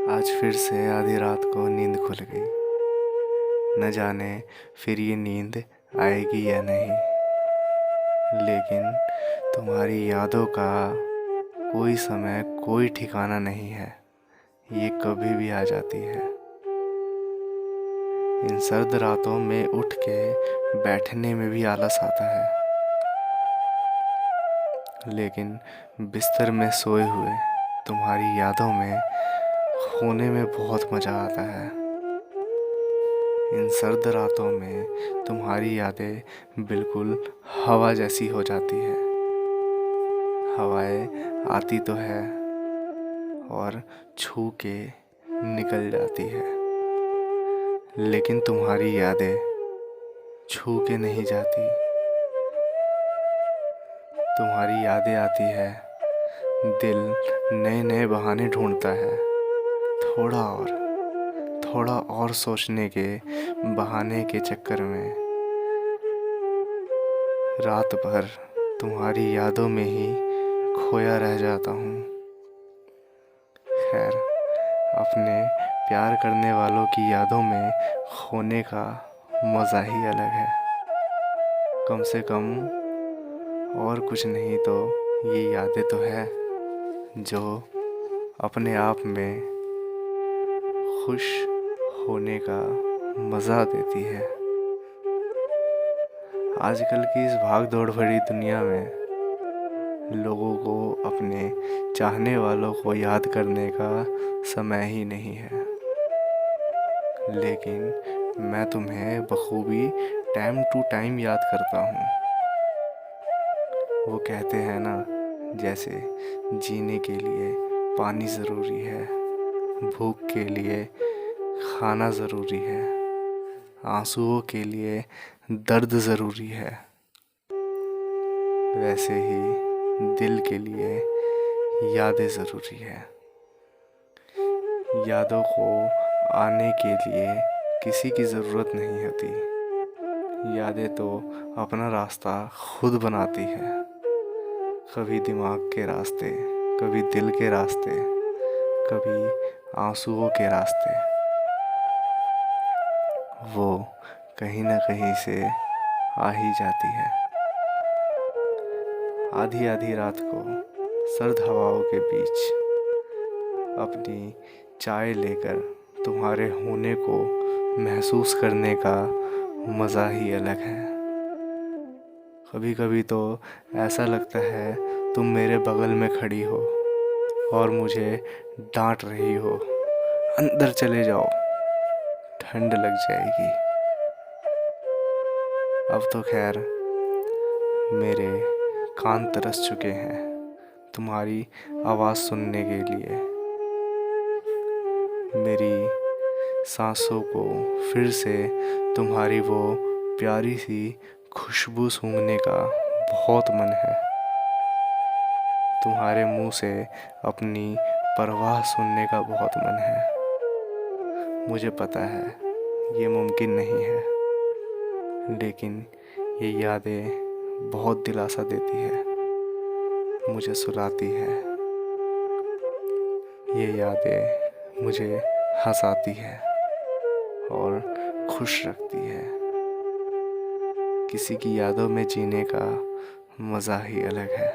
आज फिर से आधी रात को नींद खुल गई। न जाने फिर ये नींद आएगी या नहीं, लेकिन तुम्हारी यादों का कोई समय कोई ठिकाना नहीं है। ये कभी भी आ जाती है। इन सर्द रातों में उठ के बैठने में भी आलस आता है, लेकिन बिस्तर में सोए हुए तुम्हारी यादों में खोने में बहुत मज़ा आता है। इन सर्द रातों में तुम्हारी यादें बिल्कुल हवा जैसी हो जाती है। हवाएं आती तो है और छू के निकल जाती है, लेकिन तुम्हारी यादें छू के नहीं जाती। तुम्हारी यादें आती है, दिल नए नए बहाने ढूंढता है। थोड़ा और सोचने के बहाने के चक्कर में रात भर तुम्हारी यादों में ही खोया रह जाता हूँ। खैर, अपने प्यार करने वालों की यादों में खोने का मज़ा ही अलग है। कम से कम और कुछ नहीं तो ये यादें तो है जो अपने आप में खुश होने का मज़ा देती है। आजकल की इस भाग दौड़ भरी दुनिया में लोगों को अपने चाहने वालों को याद करने का समय ही नहीं है, लेकिन मैं तुम्हें बखूबी टाइम टू टाइम याद करता हूँ। वो कहते हैं ना, जैसे जीने के लिए पानी ज़रूरी है, भूख के लिए खाना ज़रूरी है, आंसुओं के लिए दर्द ज़रूरी है, वैसे ही दिल के लिए यादें ज़रूरी है। यादों को आने के लिए किसी की ज़रूरत नहीं होती। यादें तो अपना रास्ता खुद बनाती है। कभी दिमाग के रास्ते, कभी दिल के रास्ते, कभी आंसुओं के रास्ते। वो कहीं ना कहीं से आ ही जाती है। आधी आधी रात को सर्द हवाओं के बीच अपनी चाय लेकर तुम्हारे होने को महसूस करने का मज़ा ही अलग है। कभी कभी तो ऐसा लगता है तुम मेरे बगल में खड़ी हो और मुझे डांट रही हो, अंदर चले जाओ, ठंड लग जाएगी। अब तो खैर मेरे कान तरस चुके हैं तुम्हारी आवाज़ सुनने के लिए। मेरी सांसों को फिर से तुम्हारी वो प्यारी सी खुशबू सूंघने का बहुत मन है। तुम्हारे मुंह से अपनी परवाह सुनने का बहुत मन है। मुझे पता है ये मुमकिन नहीं है, लेकिन ये यादें बहुत दिलासा देती है, मुझे सुलाती है। ये यादें मुझे हंसाती है और खुश रखती है। किसी की यादों में जीने का मज़ा ही अलग है।